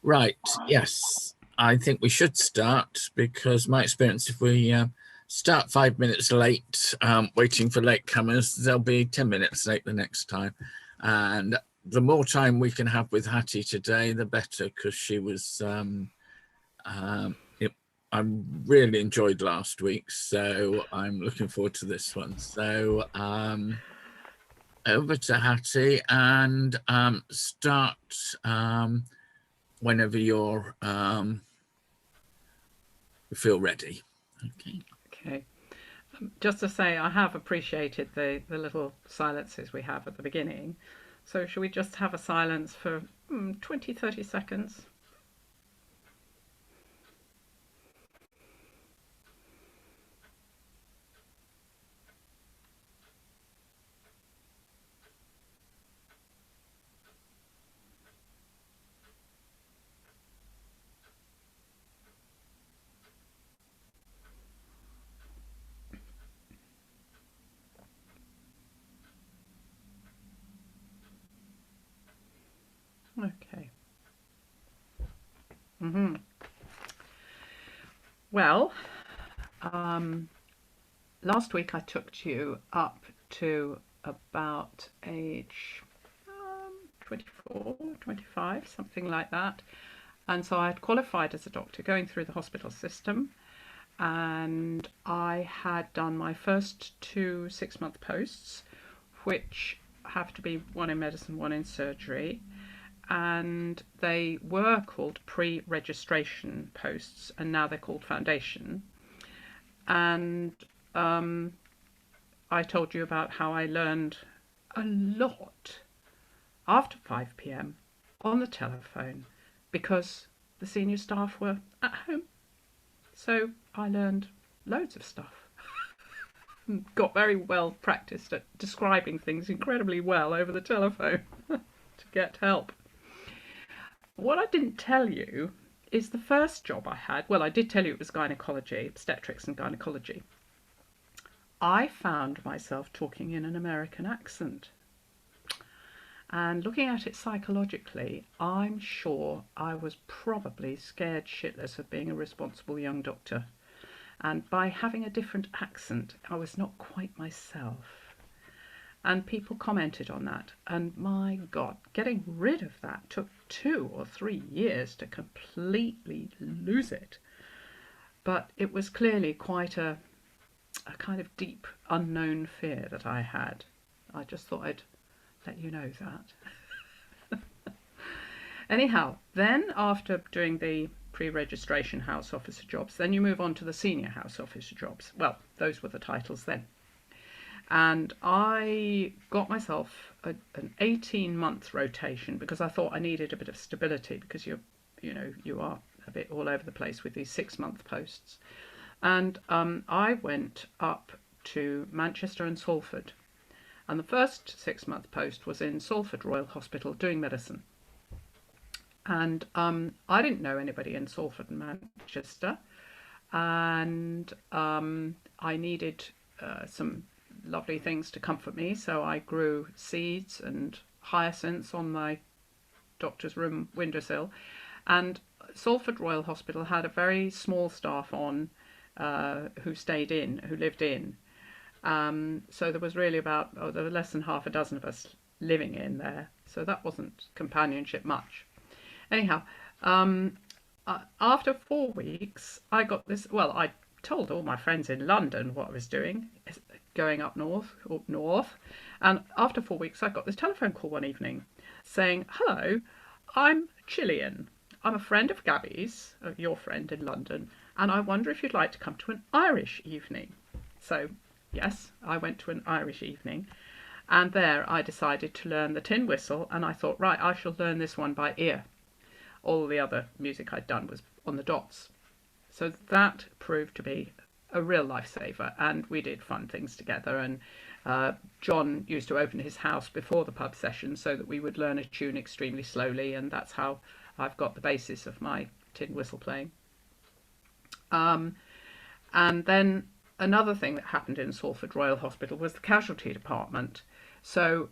Right, yes, I think we should start because my experience, if we start 5 minutes late, waiting for latecomers, they'll be 10 minutes late the next time. And the more time we can have with Hattie today, the better, because she was, I really enjoyed last week, so I'm looking forward to this one. So over to Hattie and start whenever you feel ready. Okay. Okay. Just to say, I have appreciated the little silences we have at the beginning. So, should we just have a silence for 20, 30 seconds? Okay. hmm Well, um, last week I took you up to about age 24, 25, something like that. And so I had qualified as a doctor going through the hospital system, and I had done my first two 6-month posts, which have to be one in medicine, one in surgery. And they were called pre-registration posts, and now they're called foundation. And um, I told you about how I learned a lot after 5 p.m. on the telephone because the senior staff were at home. So I learned loads of stuff. Got very well practiced at describing things incredibly well over the telephone to get help. What I didn't tell you is the first job I had. Well, I did tell you it was gynecology, obstetrics and gynecology. I found myself talking in an American accent. And looking at it psychologically, I'm sure I was probably scared shitless of being a responsible young doctor. And by having a different accent, I was not quite myself. And people commented on that. And my God, getting rid of that took 2 or 3 years to completely lose it. But it was clearly quite a kind of deep, unknown fear that I had. I just thought I'd let you know that. Anyhow, then after doing the pre-registration house officer jobs, then you move on to the senior house officer jobs. Well, those were the titles then. And I got myself an 18-month rotation because I thought I needed a bit of stability because you are a bit all over the place with these 6-month posts. And I went up to Manchester and Salford. And the first 6-month post was in Salford Royal Hospital doing medicine. And I didn't know anybody in Salford and Manchester. And I needed some lovely things to comfort me. So I grew seeds and hyacinths on my doctor's room windowsill. And Salford Royal Hospital had a very small staff on who lived in. So there was really there were less than half a dozen of us living in there. So that wasn't companionship much. Anyhow, after 4 weeks, I got this. Well, I told all my friends in London what I was doing, going up north. And after 4 weeks, I got this telephone call one evening saying, "Hello, I'm Chilean. I'm a friend of Gabby's, your friend in London, and I wonder if you'd like to come to an Irish evening." So, yes, I went to an Irish evening. And there I decided to learn the tin whistle, and I thought, right, I shall learn this one by ear. All the other music I'd done was on the dots. So that proved to be a real lifesaver, and we did fun things together. And John used to open his house before the pub session so that we would learn a tune extremely slowly, and that's how I've got the basis of my tin whistle playing. And then another thing that happened in Salford Royal Hospital was the casualty department. So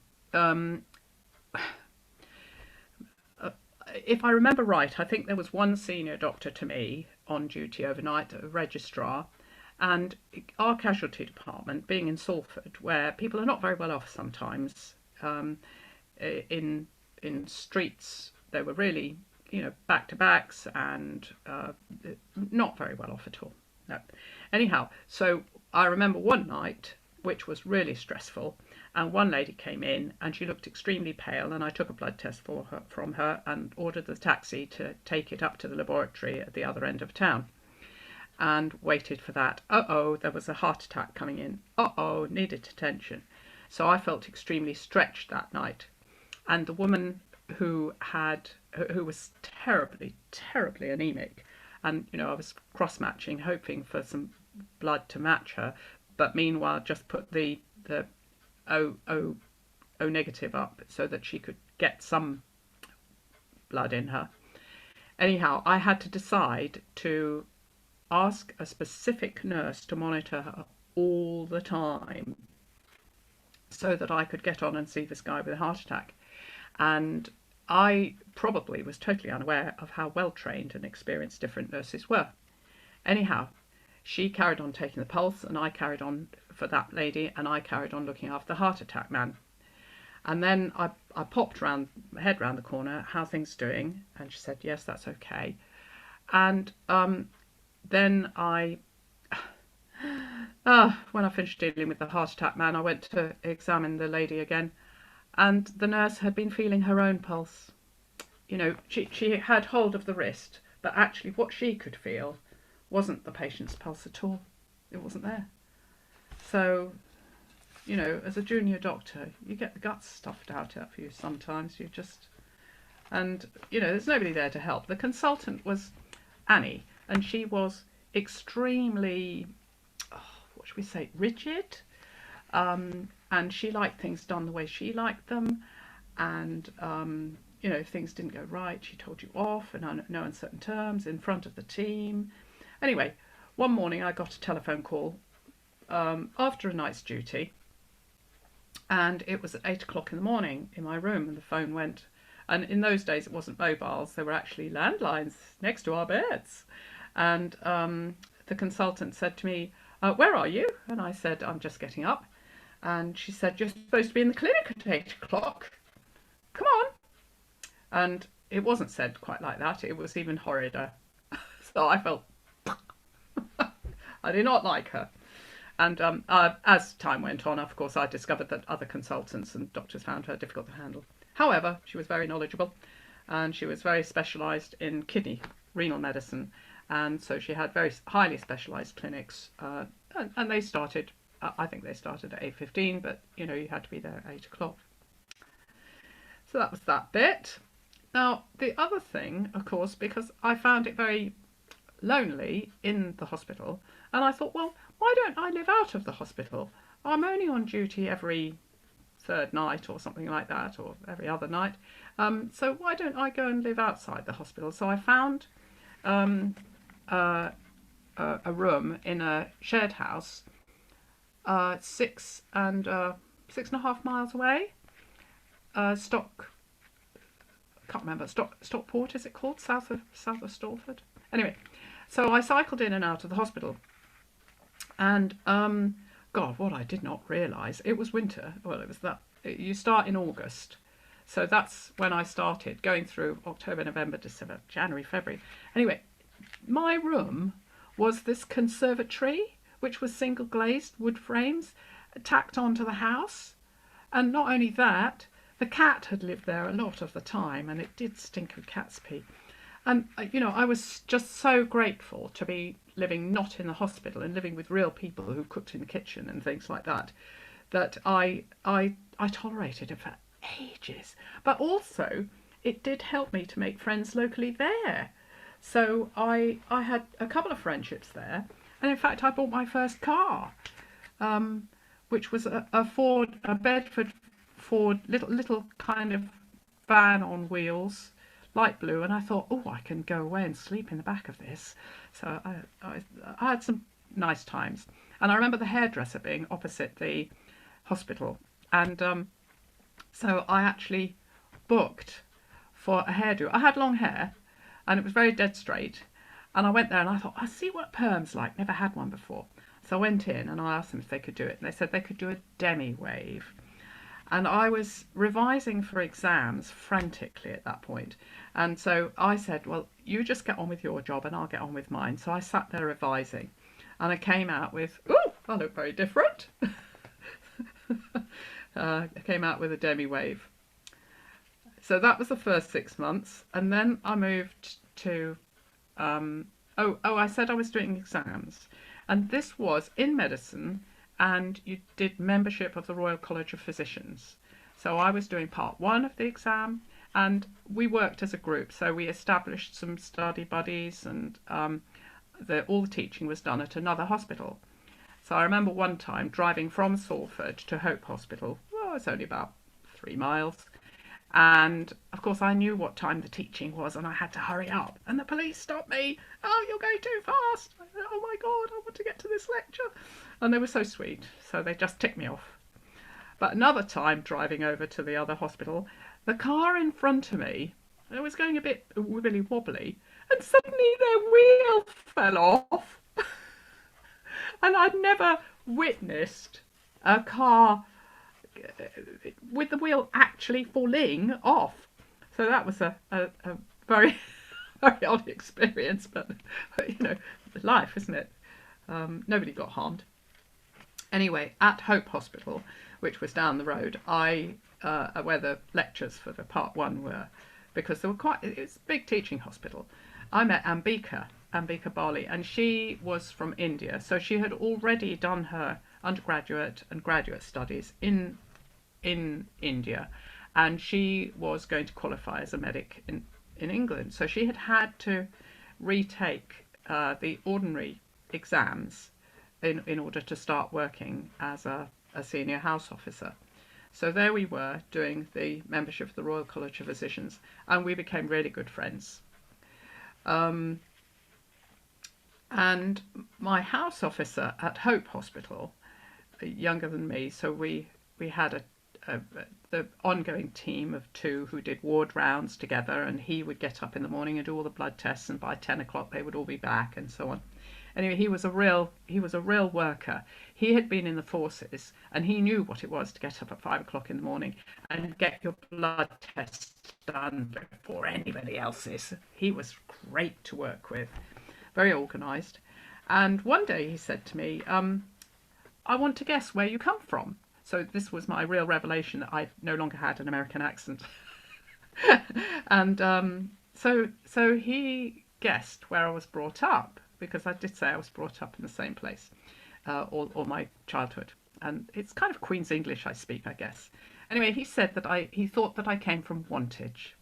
if I remember right, I think there was one senior doctor to me on duty overnight, a registrar, and our casualty department, being in Salford, where people are not very well off sometimes, um, in streets they were really, back to backs and not very well off at all. No. Anyhow, so I remember one night which was really stressful, and one lady came in and she looked extremely pale, and I took a blood test from her and ordered the taxi to take it up to the laboratory at the other end of town, and waited for that. There was a heart attack coming in. Needed attention. So I felt extremely stretched that night. And the woman who was terribly, terribly anemic, and I was cross-matching, hoping for some blood to match her, but meanwhile just put the O negative up so that she could get some blood in her. Anyhow, I had to decide to ask a specific nurse to monitor her all the time so that I could get on and see this guy with a heart attack. And I probably was totally unaware of how well trained and experienced different nurses were. Anyhow, she carried on taking the pulse, and I carried on for that lady, and I carried on looking after the heart attack man. And then I popped my head round the corner, how things doing? And she said, yes, that's okay. And then when I finished dealing with the heart attack man, I went to examine the lady again, and the nurse had been feeling her own pulse. She had hold of the wrist, but actually what she could feel wasn't the patient's pulse at all. It wasn't there. So, as a junior doctor, you get the guts stuffed out of you sometimes. And there's nobody there to help. The consultant was Annie, and she was extremely, what should we say, rigid. And she liked things done the way she liked them. And, if things didn't go right, she told you off in no uncertain terms in front of the team. Anyway, one morning I got a telephone call after a night's duty, and it was at 8 o'clock in the morning in my room, and the phone went. And in those days it wasn't mobiles, they were actually landlines next to our beds. And the consultant said to me, where are you? And I said, I'm just getting up. And she said, you're supposed to be in the clinic at 8 o'clock. Come on. And it wasn't said quite like that. It was even horrider. So I felt, I did not like her. And as time went on, of course, I discovered that other consultants and doctors found her difficult to handle. However, she was very knowledgeable, and she was very specialised in kidney, renal medicine. And so she had very highly specialised clinics, and they started, I think they started at 8:15, but you had to be there at 8 o'clock. So that was that bit. Now, the other thing, of course, because I found it very lonely in the hospital, and I thought, well, why don't I live out of the hospital? I'm only on duty every third night or something like that, or every other night. So why don't I go and live outside the hospital? So I found a room in a shared house, 6.5 miles away. Stockport, is it called? South of Stalford. Anyway, so I cycled in and out of the hospital, and God, what I did not realise, it was winter. Well, it was that you start in August, so that's when I started going through October, November, December, January, February. Anyway, my room was this conservatory, which was single glazed wood frames tacked onto the house, and not only that, the cat had lived there a lot of the time, and it did stink of cat's pee. And, I was just so grateful to be living not in the hospital and living with real people who cooked in the kitchen and things like that, that I tolerated it for ages. But also, it did help me to make friends locally there. So I had a couple of friendships there. And in fact, I bought my first car, which was a Bedford Ford, little kind of van on wheels, light blue, and I thought, oh, I can go away and sleep in the back of this. So I had some nice times. And I remember the hairdresser being opposite the hospital. And so I actually booked for a hairdo. I had long hair and it was very dead straight. And I went there and I thought, I'll see what perm's like. Never had one before. So I went in and I asked them if they could do it. And they said they could do a demi-wave. And I was revising for exams frantically at that point. And so I said, well, you just get on with your job and I'll get on with mine. So I sat there revising and I came out with, oh, I look very different. I came out with a demi-wave. So that was the first 6 months. And then I moved to, I said I was doing exams. And this was in medicine, and you did membership of the Royal College of Physicians. So I was doing part 1 of the exam, and we worked as a group. So we established some study buddies, and all the teaching was done at another hospital. So I remember one time driving from Salford to Hope Hospital. Well, it's only about 3 miles. And of course I knew what time the teaching was and I had to hurry up. And the police stopped me. Oh, you're going too fast. I said, oh my God, I want to get to this lecture. And they were so sweet. So they just ticked me off. But another time driving over to the other hospital, the car in front of me, it was going a bit wibbly wobbly. And suddenly their wheel fell off. And I'd never witnessed a car with the wheel actually falling off. So that was a very, very odd experience, but you know, life, isn't it? Nobody got harmed. Anyway, at Hope Hospital, which was down the road, where the lectures for the part 1 were, because it was a big teaching hospital. I met Ambika Bali, and she was from India, so she had already done her undergraduate and graduate studies in India, and she was going to qualify as a medic in England. So she had to retake the ordinary exams in order to start working as a senior house officer. So there we were doing the membership of the Royal College of Physicians, and we became really good friends. And my house officer at Hope Hospital, younger than me, so we had the ongoing team of 2 who did ward rounds together, and he would get up in the morning and do all the blood tests, and by 10 o'clock they would all be back, and so on. Anyway, he was a real worker. He had been in the forces, and he knew what it was to get up at 5 o'clock in the morning and get your blood tests done before anybody else's. He was great to work with, very organised. And one day he said to me, I want to guess where you come from. So this was my real revelation that I no longer had an American accent. And so he guessed where I was brought up, because I did say I was brought up in the same place all my childhood. And it's kind of Queen's English I speak, I guess. Anyway, he said that he thought that I came from Wantage.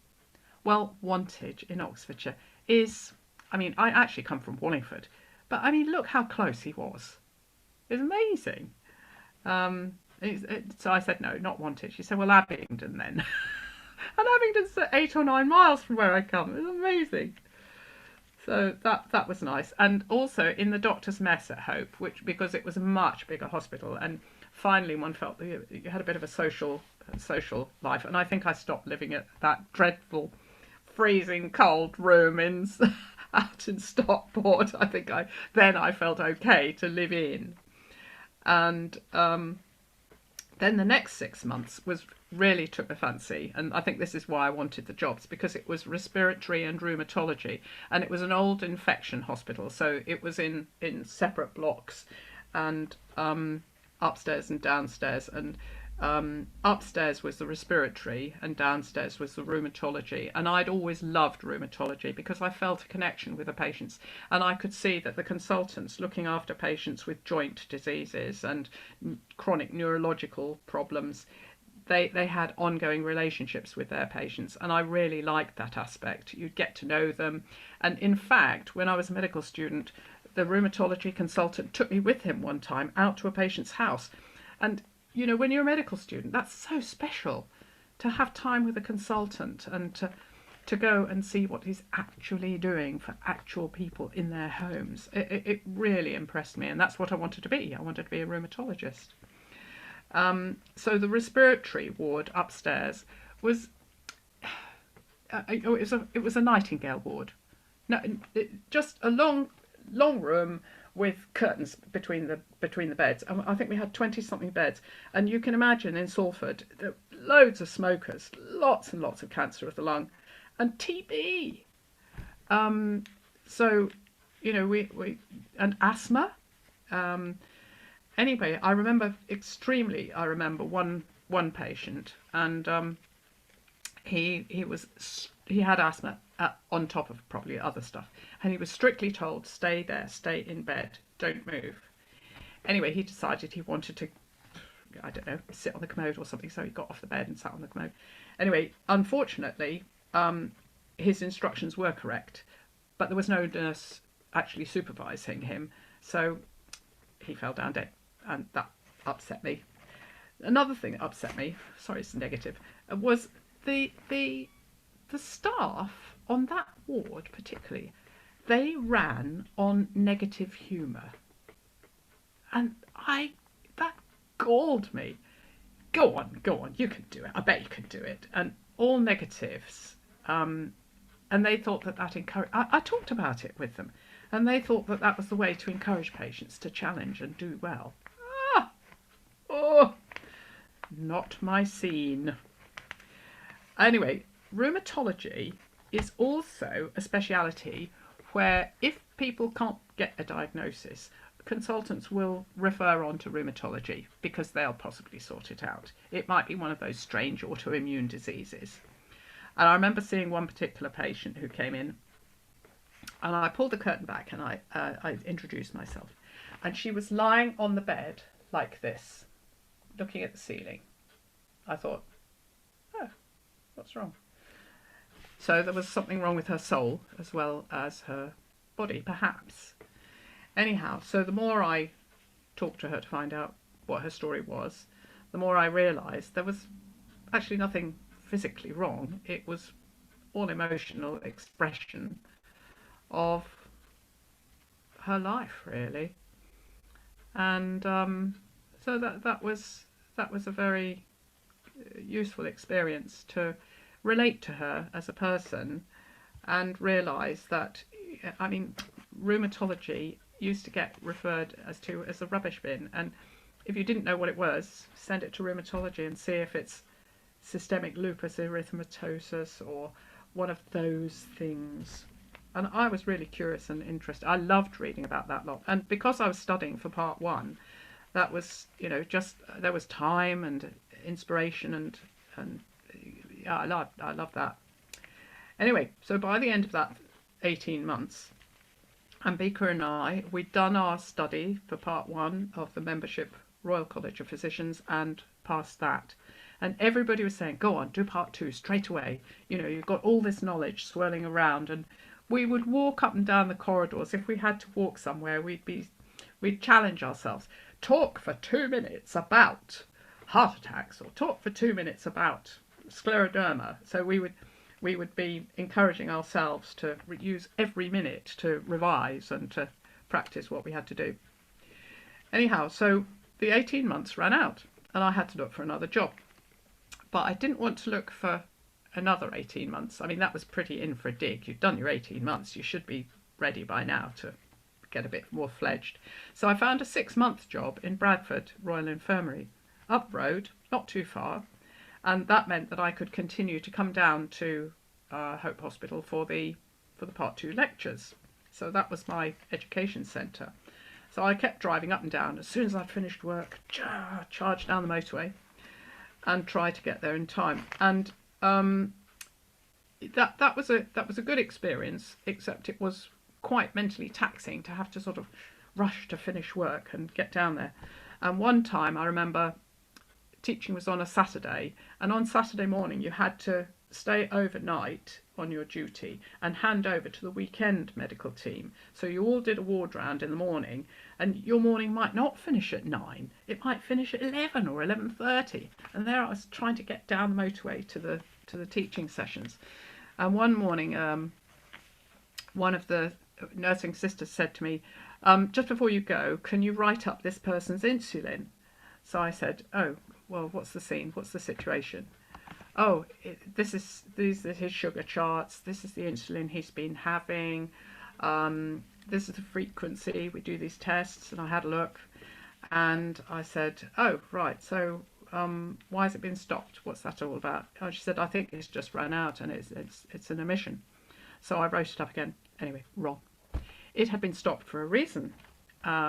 Well, Wantage in Oxfordshire is, I mean, I actually come from Wallingford, but I mean, look how close he was. It's amazing. So I said, no, not Wantage. He said, well, Abingdon then. And Abingdon's 8 or 9 miles from where I come. It's amazing. So that was nice. And also in the doctor's mess at Hope, because it was a much bigger hospital, and finally one felt that you had a bit of a social life. And I think I stopped living at that dreadful freezing cold room out in Stockport. I think I felt okay to live in. And then the next 6 months really took my fancy, and I think this is why I wanted the jobs, because it was respiratory and rheumatology, and it was an old infection hospital, so it was in separate blocks, and upstairs and downstairs, and upstairs was the respiratory and downstairs was the rheumatology. And I'd always loved rheumatology because I felt a connection with the patients, and I could see that the consultants looking after patients with joint diseases and chronic neurological problems, they had ongoing relationships with their patients, and I really liked that aspect. You'd get to know them. And in fact, when I was a medical student, the rheumatology consultant took me with him one time out to a patient's house. And you know, when you're a medical student, that's so special to have time with a consultant and to go and see what he's actually doing for actual people in their homes. It really impressed me, and that's what I wanted to be. I wanted to be a rheumatologist. So the respiratory ward upstairs was it was a Nightingale ward. No, just a long room with curtains between the beds. And I think we had 20 something beds. And you can imagine in Salford, there loads of smokers, lots and lots of cancer of the lung, and TB. So, you know, we and asthma. Anyway, I remember one patient, and he had asthma on top of probably other stuff, and he was strictly told, stay there, stay in bed, don't move. Anyway, he decided he wanted to, I don't know, sit on the commode or something, so he got off the bed and sat on the commode. Anyway, unfortunately, his instructions were correct, but there was no nurse actually supervising him, so he fell down dead, and that upset me. Another thing that upset me, sorry it's negative, was the staff on that ward particularly. They ran on negative humour, and that galled me. Go on, you can do it. I bet you can do it. And all negatives. And they thought that encouraged. I talked about it with them, and they thought that was the way to encourage patients to challenge and do well. Oh, not my scene. Anyway, rheumatology is also a speciality where if people can't get a diagnosis, consultants will refer on to rheumatology because they'll possibly sort it out. It might be one of those strange autoimmune diseases. And I remember seeing one particular patient who came in, and I pulled the curtain back and I introduced myself. And she was lying on the bed like this, looking at the ceiling. I thought, oh, what's wrong? So there was something wrong with her soul as well as her body, perhaps. Anyhow, so the more I talked to her to find out what her story was, the more I realised there was actually nothing physically wrong. It was all emotional expression of her life, really. And so that was a very useful experience to relate to her as a person and realise that, I mean, rheumatology used to get referred as a rubbish bin, and if you didn't know what it was, send it to rheumatology and see if it's systemic lupus erythematosus or one of those things. And I was really curious and interested. I loved reading about that lot, and because I was studying for part one, that was, you know, just there was time and inspiration and yeah, I loved that. Anyway, so by the end of that 18 months, Ambika and I, we'd done our study for part one of the membership Royal College of Physicians and passed that. And everybody was saying, go on, do part two straight away. You know, you've got all this knowledge swirling around. And we would walk up and down the corridors. If we had to walk somewhere, we'd challenge ourselves. Talk for 2 minutes about heart attacks, or talk for 2 minutes about scleroderma. So we would be encouraging ourselves to use every minute to revise and to practice what we had to do. Anyhow, so the 18 months ran out and I had to look for another job. But I didn't want to look for another 18 months. I mean, that was pretty in for a dig. You've done your 18 months. You should be ready by now to get a bit more fledged. So I found a 6-month job in Bradford Royal Infirmary, up road, not too far. And that meant that I could continue to come down to Hope Hospital for the part 2 lectures. So that was my education centre. So I kept driving up and down. As soon as I'd finished work, charge down the motorway and try to get there in time. And that was a good experience, except it was quite mentally taxing to have to sort of rush to finish work and get down there. And one time I remember teaching was on a Saturday, and on Saturday morning you had to stay overnight on your duty and hand over to the weekend medical team. So you all did a ward round in the morning, and your morning might not finish at 9, it might finish at 11 or 11:30, and there I was trying to get down the motorway to the teaching sessions. And one morning one of the nursing sisters said to me, just before you go, can you write up this person's insulin? So I said, oh, well, what's the scene? What's the situation? oh, these are his sugar charts. This is the insulin he's been having. This is the frequency. We do these tests, and I had a look, and I said, oh, right. So why has it been stopped? What's that all about? Oh, she said, I think it's just run out, and it's an omission. So I wrote it up again. Anyway, wrong. It had been stopped for a reason,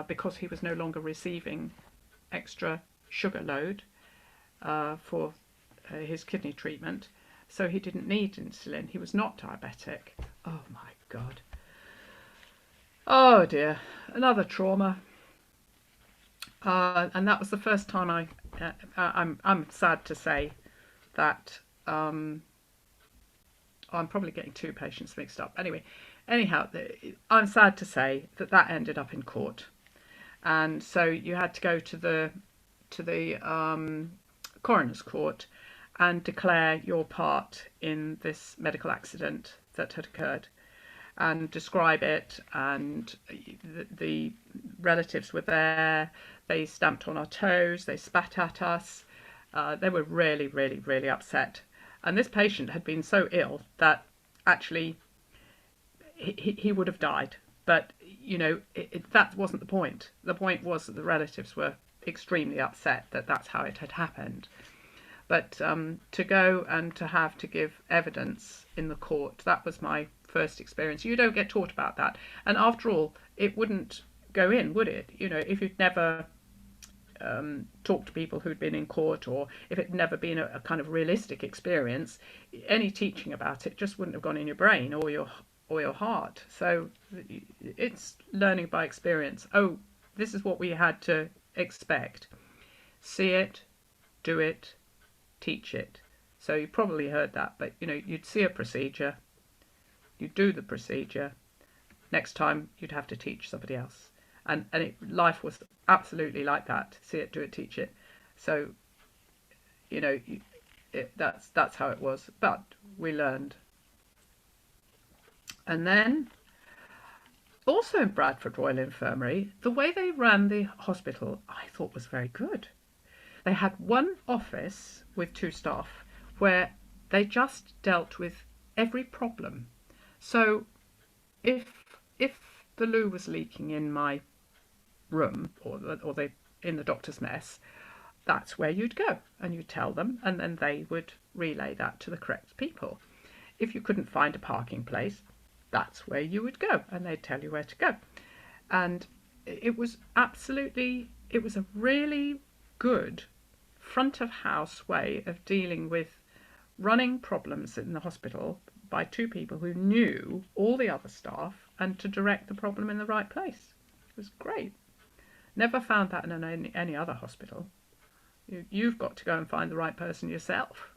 because he was no longer receiving extra sugar load for his kidney treatment, so he didn't need insulin. He was not diabetic. Oh my God. Oh dear, another trauma. And that was the first time I'm sad to say that I'm probably getting two patients mixed up. Anyhow, I'm sad to say that that ended up in court, and so you had to go to the coroner's court and declare your part in this medical accident that had occurred and describe it. And the relatives were there. They stamped on our toes. They spat at us. They were really, really, really upset. And this patient had been so ill that actually he would have died. But, you know, that wasn't the point. The point was that the relatives were extremely upset that that's how it had happened. But to go and to have to give evidence in the court, that was my first experience. You don't get taught about that. And after all, it wouldn't go in, would it? You know, if you'd never talked to people who'd been in court, or if it'd never been a kind of realistic experience, any teaching about it just wouldn't have gone in your brain or your heart. So it's learning by experience. Oh, this is what we had to expect. See it, do it, teach it. So you probably heard that, but you know, you'd see a procedure, you'd do the procedure, next time you'd have to teach somebody else. And life was absolutely like that. See it, do it, teach it. So, you know, that's how it was. But we learned. And then, also in Bradford Royal Infirmary, the way they ran the hospital, I thought was very good. They had one office with two staff where they just dealt with every problem. So if the loo was leaking in my room, or in the doctor's mess, that's where you'd go, and you'd tell them, and then they would relay that to the correct people. If you couldn't find a parking place, that's where you would go, and they'd tell you where to go. And it was a really good front of house way of dealing with running problems in the hospital by two people who knew all the other staff, and to direct the problem in the right place. It was great. Never found that in any other hospital. You've got to go and find the right person yourself.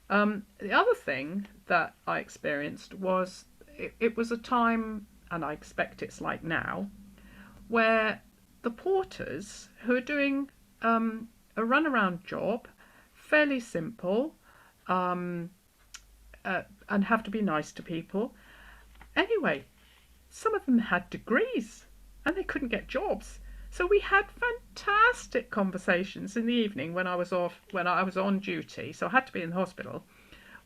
The other thing that I experienced was it was a time, and I expect it's like now, where the porters who are doing a runaround job, fairly simple, and have to be nice to people. Anyway, some of them had degrees and they couldn't get jobs. So we had fantastic conversations in the evening when I was on duty, so I had to be in the hospital.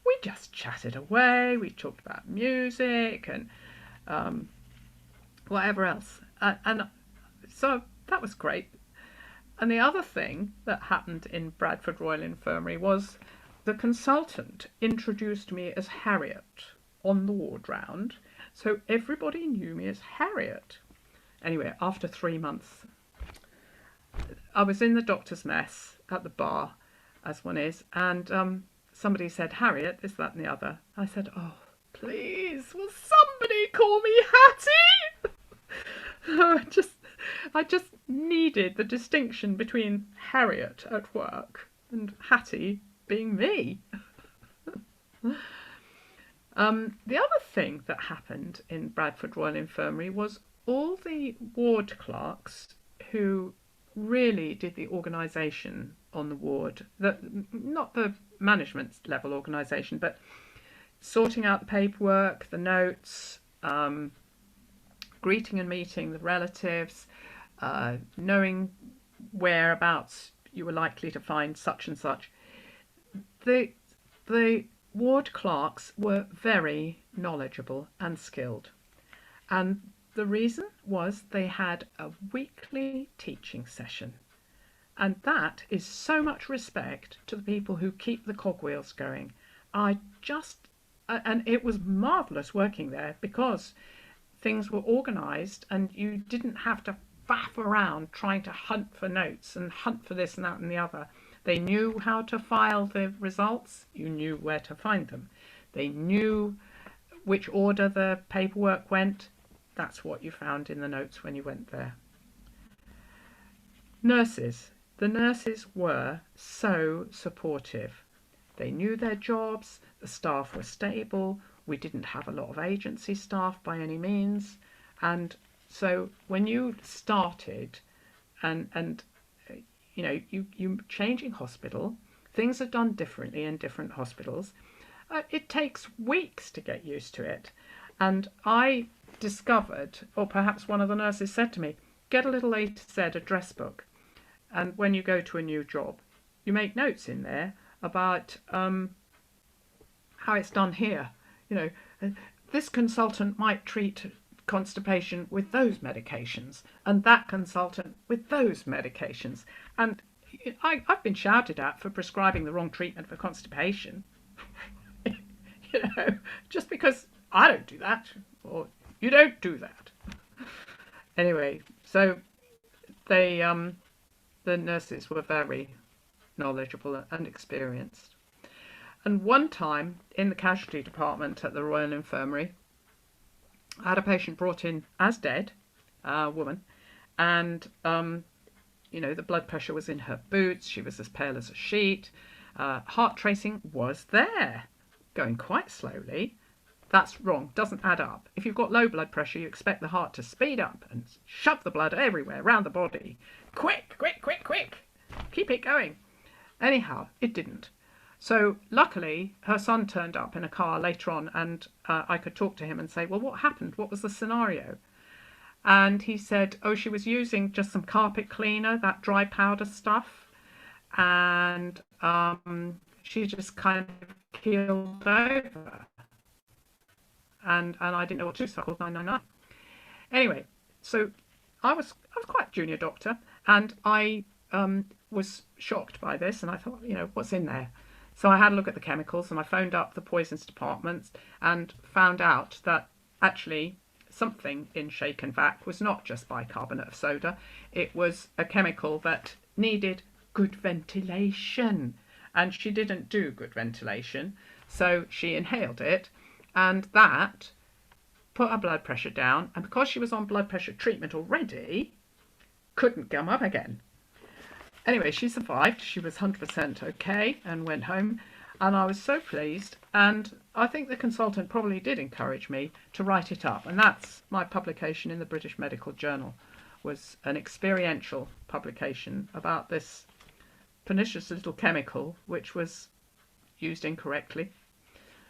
We just chatted away, we talked about music and whatever else. And so that was great. And the other thing that happened in Bradford Royal Infirmary was the consultant introduced me as Harriet on the ward round. So everybody knew me as Harriet. Anyway, after 3 months, I was in the doctor's mess at the bar, as one is, and somebody said, Harriet, this, that and the other. I said, oh, please, will somebody call me Hattie? I just needed the distinction between Harriet at work and Hattie being me. The other thing that happened in Bradford Royal Infirmary was all the ward clerks who really did the organisation on the ward, not the management level organisation, but sorting out the paperwork, the notes, greeting and meeting the relatives, knowing whereabouts you were likely to find such and such. the the ward clerks were very knowledgeable and skilled, and the reason was they had a weekly teaching session. And that is so much respect to the people who keep the cogwheels going. I just, and it was marvellous working there because things were organised and you didn't have to faff around trying to hunt for notes and hunt for this and that and the other. They knew how to file the results, you knew where to find them. They knew which order the paperwork went. That's what you found in the notes when you went there. Nurses. The nurses were so supportive. They knew their jobs, the staff were stable, we didn't have a lot of agency staff by any means. And so when you started and you changing hospital, things are done differently in different hospitals. It takes weeks to get used to it. And I discovered, or perhaps one of the nurses said to me, get a little A to Z address book. And when you go to a new job, you make notes in there about how it's done here. This consultant might treat constipation with those medications, and that consultant with those medications. And I've been shouted at for prescribing the wrong treatment for constipation. Just because I don't do that, or you don't do that. Anyway, so the nurses were very knowledgeable and experienced. And one time in the casualty department at the Royal Infirmary, I had a patient brought in as dead, a woman, and the blood pressure was in her boots, she was as pale as a sheet, heart tracing was there, going quite slowly. That's wrong, doesn't add up. If you've got low blood pressure, you expect the heart to speed up and shove the blood everywhere around the body. Quick, quick, quick, quick. Keep it going. Anyhow, it didn't. So luckily, her son turned up in a car later on, and I could talk to him and say, well, what happened? What was the scenario? And he said, oh, she was using just some carpet cleaner, that dry powder stuff, and she just kind of keeled over. And I didn't know what to do, so I called 999. Anyway, so I was quite a junior doctor, and I was shocked by this, and I thought, what's in there? So I had a look at the chemicals, and I phoned up the poisons departments and found out that actually something in shake and vac was not just bicarbonate of soda. It was a chemical that needed good ventilation, and she didn't do good ventilation, so she inhaled it, and that put her blood pressure down, and because she was on blood pressure treatment already, couldn't come up again. Anyway, she survived. She was 100% okay and went home, and I was so pleased, and I think the consultant probably did encourage me to write it up, and that's my publication in the British Medical Journal, was an experiential publication about this pernicious little chemical which was used incorrectly.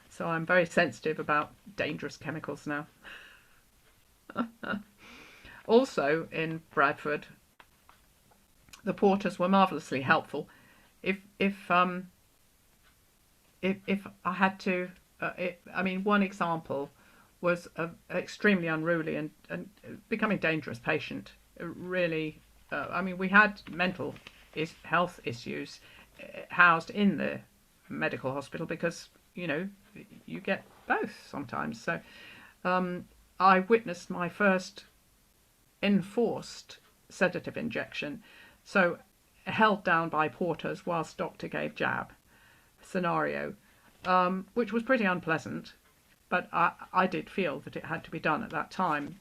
So I'm very sensitive about dangerous chemicals now. Also in Bradford, the porters were marvellously helpful. If I had to, one example was an extremely unruly and becoming dangerous patient. Really, we had mental health issues housed in the medical hospital because you get both sometimes. So I witnessed my first enforced sedative injection, so held down by porters whilst doctor gave jab scenario, which was pretty unpleasant, but I did feel that it had to be done at that time.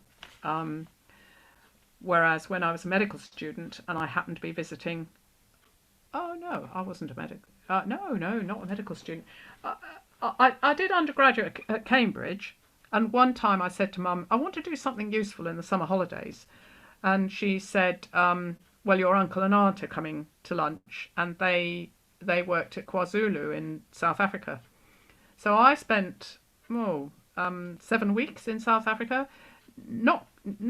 Whereas when I was a medical student and I happened to be visiting, oh no, I wasn't a medical, no, not a medical student. I did undergraduate at Cambridge, and one time I said to Mum, I want to do something useful in the summer holidays. And she said, well, your uncle and aunt are coming to lunch, and they worked at KwaZulu in South Africa. So I spent 7 weeks in South Africa, not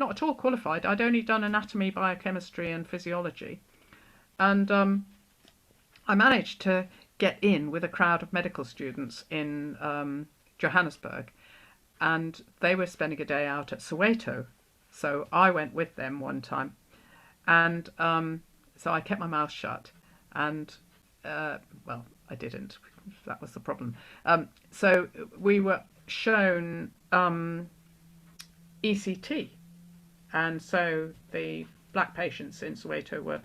at all qualified. I'd only done anatomy, biochemistry and physiology. And I managed to get in with a crowd of medical students in Johannesburg, and they were spending a day out at Soweto. So I went with them one time, and so I kept my mouth shut, and well, I didn't. That was the problem. So we were shown ECT, and so the black patients in Soweto were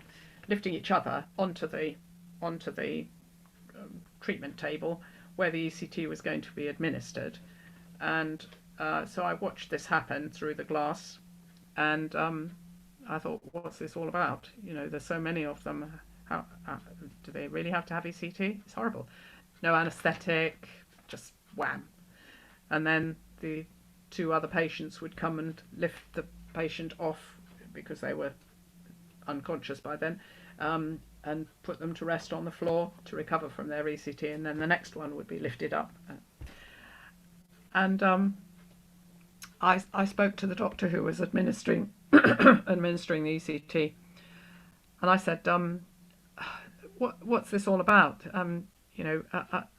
lifting each other onto the treatment table where the ECT was going to be administered, and so I watched this happen through the glass, and I thought, what's this all about? You know, there's so many of them. How do they really have to have ECT? It's horrible. No anaesthetic, just wham. And then the two other patients would come and lift the patient off because they were unconscious by then, and put them to rest on the floor to recover from their ECT, and then the next one would be lifted up. And I spoke to the doctor who was administering administering the ECT, and I said, what's this all about? You know,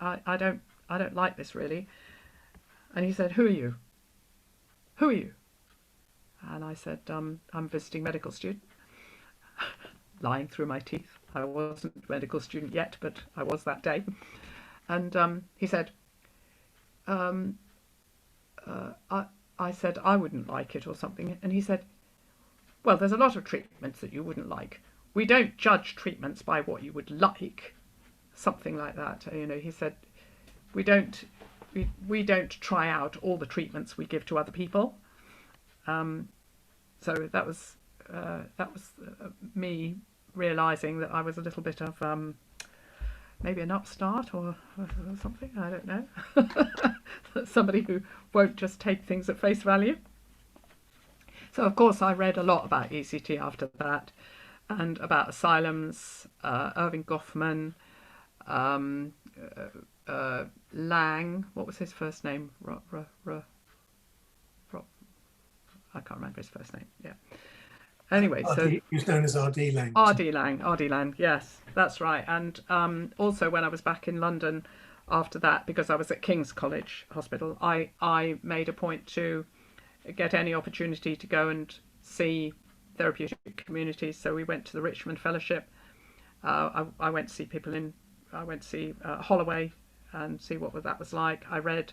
I don't like this really. And he said, who are you? Who are you? And I said, I'm a visiting medical student. Lying through my teeth. I wasn't a medical student yet, but I was that day. And he said, I said I wouldn't like it or something. And he said, well, there's a lot of treatments that you wouldn't like. We don't judge treatments by what you would like. Something like that. You know, he said, we don't try out all the treatments we give to other people. So that was me realising that I was a little bit of maybe an upstart or something. I don't know. Somebody who won't just take things at face value. So of course I read a lot about ECT after that, and about asylums, Irving Goffman, Lang. What was his first name? I can't remember his first name. Yeah. Anyway, so he was known as R.D. Lang. R.D. Lang. Yes, that's right. And also when I was back in London after that, because I was at King's College Hospital, I made a point to get any opportunity to go and see therapeutic communities. So we went to the Richmond Fellowship. I went to see Holloway and see what that was like. I read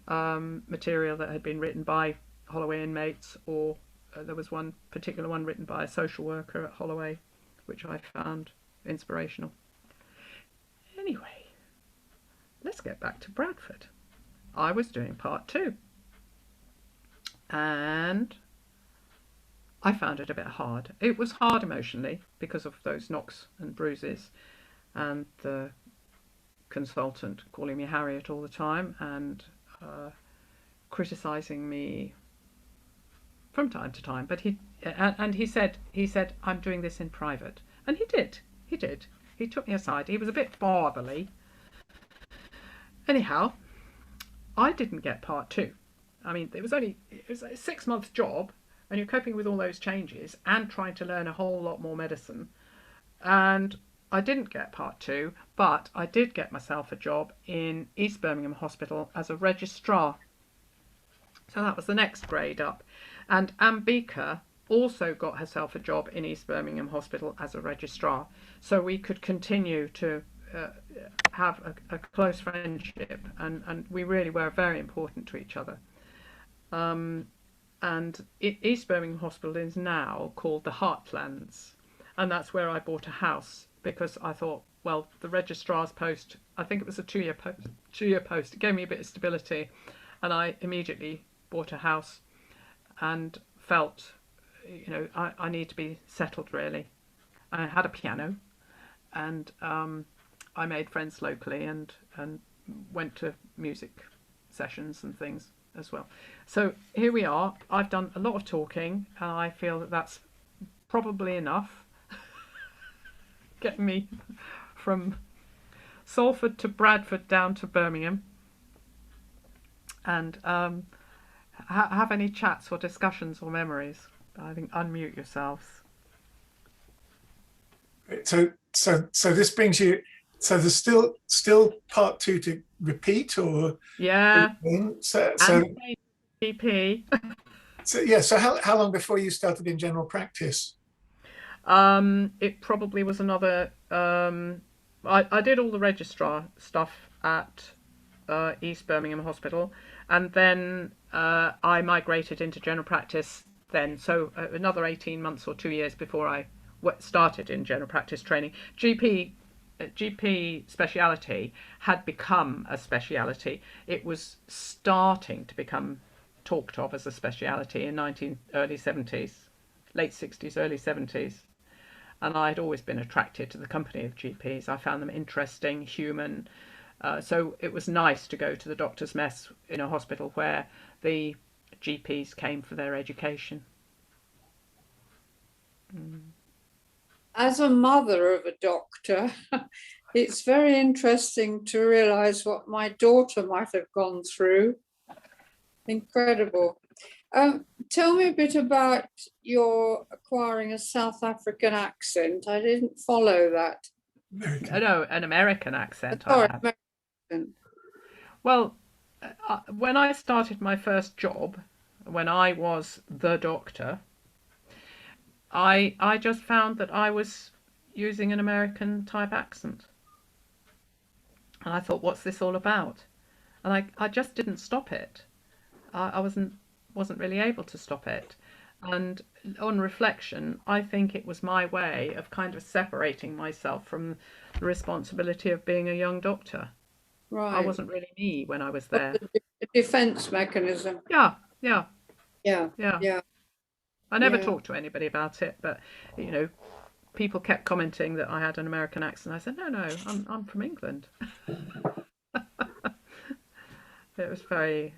material that had been written by Holloway inmates, or there was one particular one written by a social worker at Holloway, which I found inspirational. Anyway, let's get back to Bradford. I was doing part 2, and I found it a bit hard. It was hard emotionally because of those knocks and bruises, and the consultant calling me Harriet all the time, and criticising me from time to time. But he said I'm doing this in private, and he did. He took me aside. He was a bit fatherly. Anyhow, I didn't get part 2. I mean, it was a 6-month job, and you're coping with all those changes and trying to learn a whole lot more medicine. And I didn't get part 2, but I did get myself a job in East Birmingham Hospital as a registrar. So that was the next grade up. And Anne Beaker also got herself a job in East Birmingham Hospital as a registrar. So we could continue to have a close friendship, and we really were very important to each other. And East Birmingham Hospital is now called the Heartlands, and that's where I bought a house, because I thought, well, the registrar's post, I think it was a 2-year post, it gave me a bit of stability, and I immediately bought a house and felt, you know, I need to be settled really. I had a piano, and I made friends locally and went to music sessions and things as well. So here we are. I've done a lot of talking, and I feel that that's probably enough getting me from Salford to Bradford down to Birmingham. And have any chats or discussions or memories? I think unmute yourselves. So this brings you So there's still part two to repeat, or Yeah, so and so, GP. so yeah. So how long before you started in general practice? It probably was another. I did all the registrar stuff at East Birmingham Hospital, and then I migrated into general practice then. So another 18 months or 2 years before I started in general practice training. GP speciality had become a speciality. It was starting to become talked of as a speciality in 19 early 70s, late 60s, early 70s. And I'd always been attracted to the company of GPs. I found them interesting, human. So it was nice to go to the doctor's mess in a hospital where the GPs came for their education. Mm. As a mother of a doctor, it's very interesting to realize what my daughter might have gone through. Incredible. Tell me a bit about your acquiring a South African accent. I didn't follow that. American. No, an American accent I Sorry, have. American. Well, when I started my first job, when I was the doctor, I just found that I was using an American type accent. And I thought, what's this all about? And I just didn't stop it. I wasn't really able to stop it. And on reflection, I think it was my way of kind of separating myself from the responsibility of being a young doctor. I Right. wasn't really me when I was there. A defense mechanism. Yeah, yeah, Yeah, yeah. yeah, I never yeah. talked to anybody about it, but you know, people kept commenting that I had an American accent. I said, no, no, I'm from England. It was very,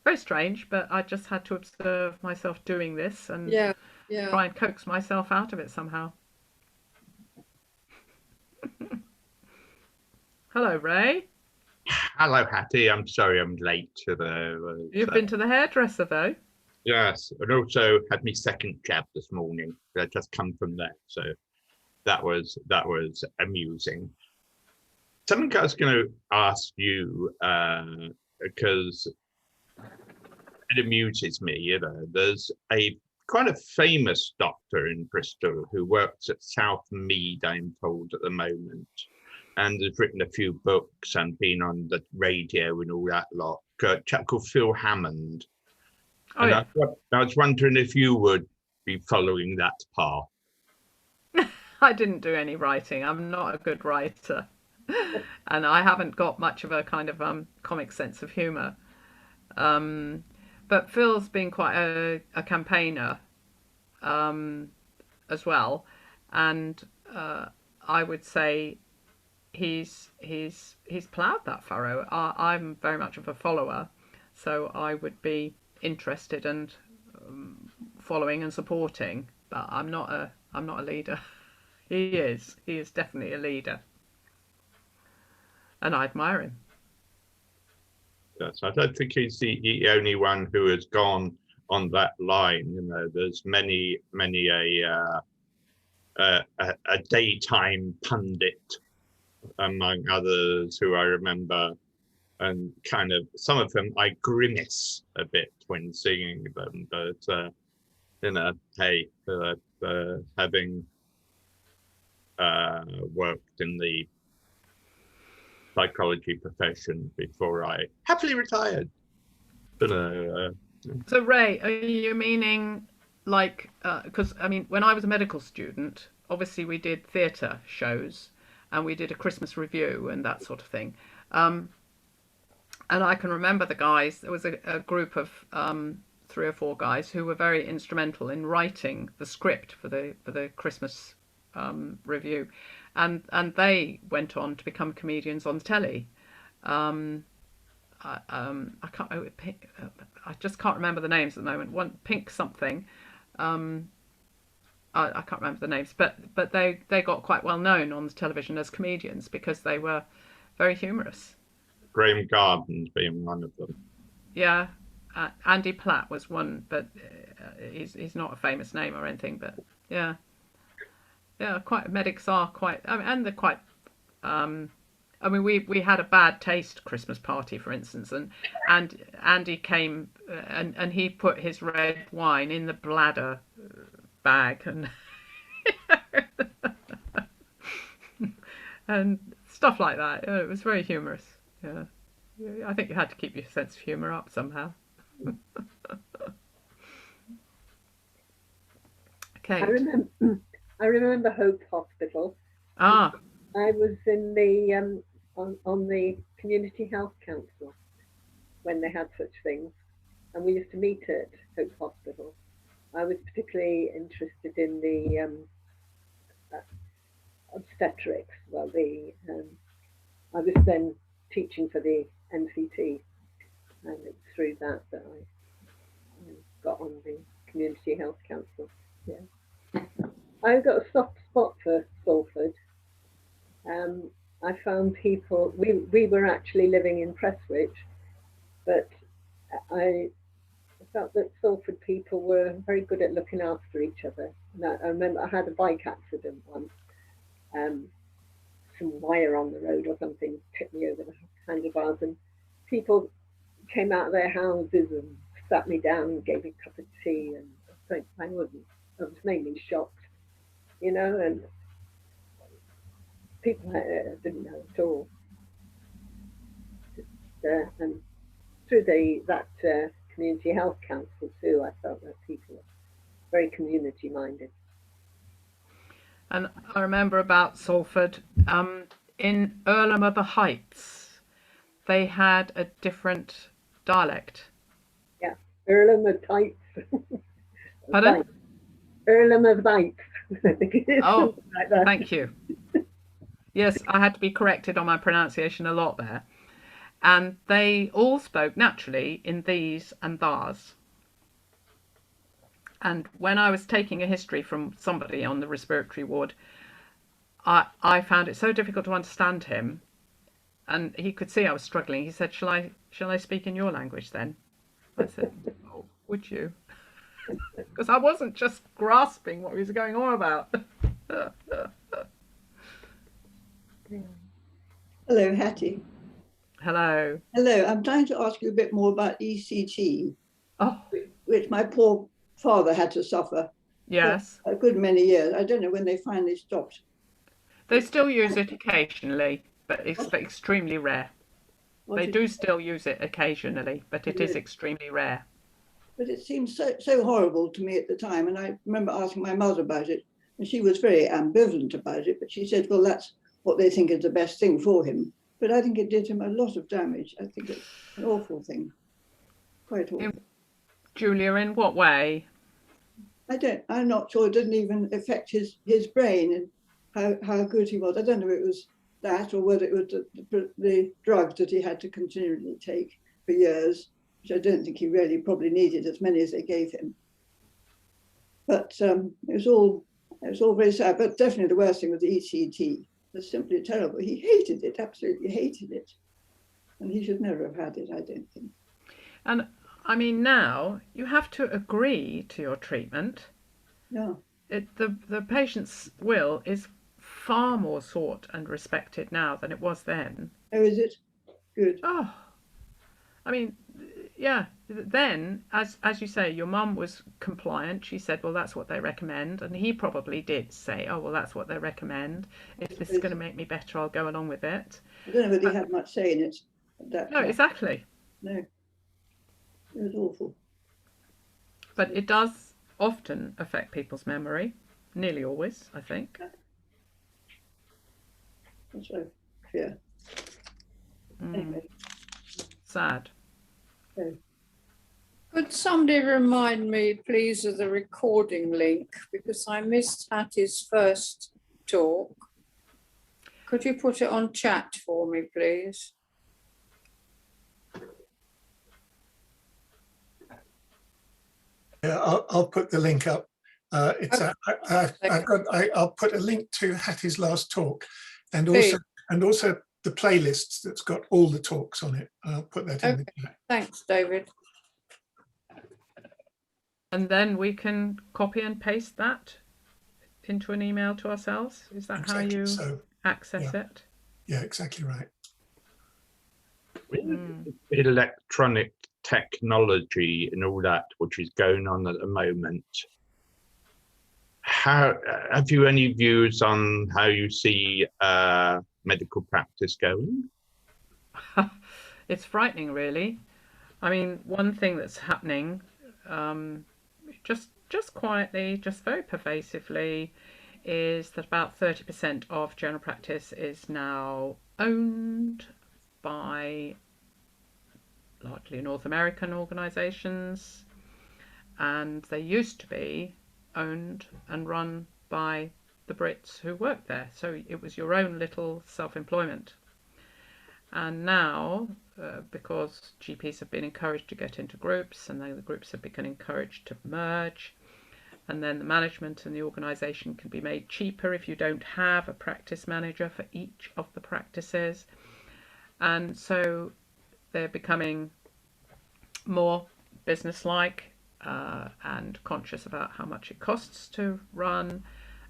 very strange, but I just had to observe myself doing this and Yeah, yeah. try and coax myself out of it somehow. Hello, Ray. Hello, Hattie. I'm sorry I'm late to You've been to the hairdresser though. yes, and also had my second jab this morning. I just come from there, so that was amusing. Something I was going to ask you because it amuses me. There's a quite a famous doctor in Bristol who works at South Mead, I'm told, at the moment, and has written a few books and been on the radio and all that lot. A chap called Phil Hammond. Oh And yeah. I was wondering if you would be following that path. I didn't do any writing. I'm not a good writer. And I haven't got much of a kind of comic sense of humor. Um, but Phil's been quite a campaigner as well, and I would say he's ploughed that furrow. I'm very much of a follower, so I would be interested and following and supporting. But I'm not a leader. He is definitely a leader, and I admire him. Yes, I don't think he's the only one who has gone on that line. There's many a daytime pundit among others who I remember, and kind of some of them I grimace a bit when singing them. But hey, having worked in the psychology profession before I happily retired. But, So Ray, are you meaning like because I mean when I was a medical student, obviously we did theatre shows and we did a Christmas review and that sort of thing. Um, and I can remember the guys. There was a group of 3 or 4 guys who were very instrumental in writing the script for the Christmas review, and they went on to become comedians on telly. Um, I can't. I just can't remember the names at the moment. One Pink something. Um, I can't remember the names, but they got quite well known on the television as comedians because they were very humorous. Graham Gardens being one of them. Yeah, Andy Platt was one, but he's not a famous name or anything. But yeah, yeah, quite medics are quite. I mean, and they're quite I mean, we had a bad taste Christmas party, for instance, and Andy came and he put his red wine in the bladder bag and stuff like that. It was very humorous. Yeah, I think you had to keep your sense of humour up somehow. I Kate. remember, I remember Hope Hospital. Ah, I was in the on the Community Health Council when they had such things, and we used to meet at Hope Hospital. I was particularly interested in the obstetrics. Well, I was then teaching for the NCT, and it's through that I got on the Community Health Council. Yeah, I've got a soft spot for Salford. I found people. We were actually living in Prestwich, but I felt that Salford people were very good at looking after each other. And I remember I had a bike accident once. Some wire on the road or something tipped me over the handlebars, and people came out of their houses and sat me down and gave me a cup of tea, and I was mainly shocked, you know, and people didn't know at all. And through that Community Health Council too, I felt that people were very community minded. and I remember about Salford. In Earlham of the Heights, they had a different dialect. Yeah, Earlham of Tights. Pardon? Earlham of Bites. Oh, like that. thank you. Yes, I had to be corrected on my pronunciation a lot there. And they all spoke naturally in these and thous. And when I was taking a history from somebody on the respiratory ward, I found it so difficult to understand him. And he could see I was struggling. He said, shall I speak in your language then? I said, oh, would you? Because I wasn't just grasping what he was going on about. Hello, Hattie. Hello. Hello, I'm trying to ask you a bit more about ECT, Oh, which my poor father had to suffer yes. for a good many years. I don't know when they finally stopped. They still use it occasionally, but it's extremely rare. They do still use it occasionally, but it is extremely rare. But it seemed so horrible to me at the time. And I remember asking my mother about it, and she was very ambivalent about it. But she said, well, that's what they think is the best thing for him. But I think it did him a lot of damage. I think it's an awful thing. Quite awful. Julia, in what way? I'm not sure. It didn't even affect his brain and how good he was. I don't know if it was that or whether it was the drugs that he had to continually take for years, which I don't think he really probably needed as many as they gave him. But it was all very sad. But definitely the worst thing was the ECT. It was simply terrible. He hated it, absolutely hated it. And he should never have had it, I don't think. And I mean, now you have to agree to your treatment. Yeah. The patient's will is far more sought and respected now than it was then. Oh, is it? Good. Oh, I mean, yeah. Then, as you say, your mum was compliant. She said, well, that's what they recommend. And he probably did say, oh, well, that's what they recommend. If this is going to make me better, I'll go along with it. I don't know whether he had much say in it at that No, time. exactly. No. It was awful. But it does often affect people's memory. Nearly always, I think. That's right. Yeah. Anyway. Sad. So. Could somebody remind me, please, of the recording link, because I missed Hattie's first talk. Could you put it on chat for me, please? Yeah, I'll put the link up. I'll put a link to Hattie's last talk, and also the playlists that's got all the talks on it. I'll put that in the chat. Thanks, David. And then we can copy and paste that into an email to ourselves. Is that how you access it? Yeah, exactly right. With electronic technology and all that, which is going on at the moment, how have you any views on how you see medical practice going? It's frightening, really. I mean, one thing that's happening, just quietly, just very pervasively, is that about 30% of general practice is now owned by largely North American organisations, and they used to be owned and run by the Brits who worked there. So it was your own little self-employment. And now, because GPs have been encouraged to get into groups, and then the groups have been encouraged to merge, and then the management and the organisation can be made cheaper if you don't have a practice manager for each of the practices. And so they're becoming more businesslike and conscious about how much it costs to run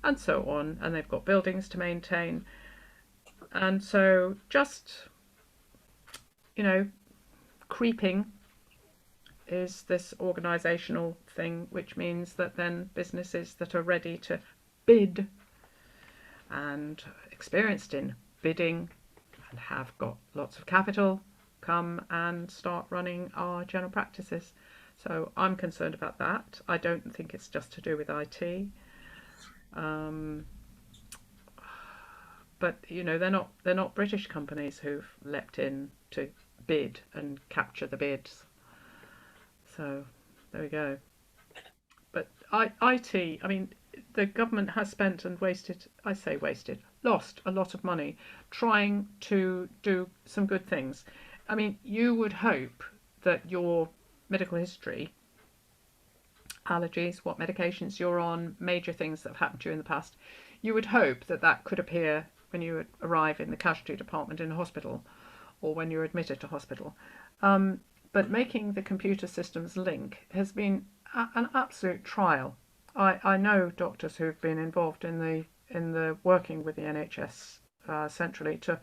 and so on. And they've got buildings to maintain. And so just, creeping is this organisational thing, which means that then businesses that are ready to bid and experienced in bidding and have got lots of capital come and start running our general practices. So I'm concerned about that. I don't think it's just to do with IT. But they're not British companies who've leapt in to bid and capture the bids. So there we go. But IT, I mean, the government has spent and lost a lot of money trying to do some good things. I mean, you would hope that your medical history, allergies, what medications you're on, major things that have happened to you in the past, you would hope that that could appear when you arrive in the casualty department in a hospital or when you're admitted to hospital. But making the computer systems link has been an absolute trial. I know doctors who've been involved in the working with the NHS centrally to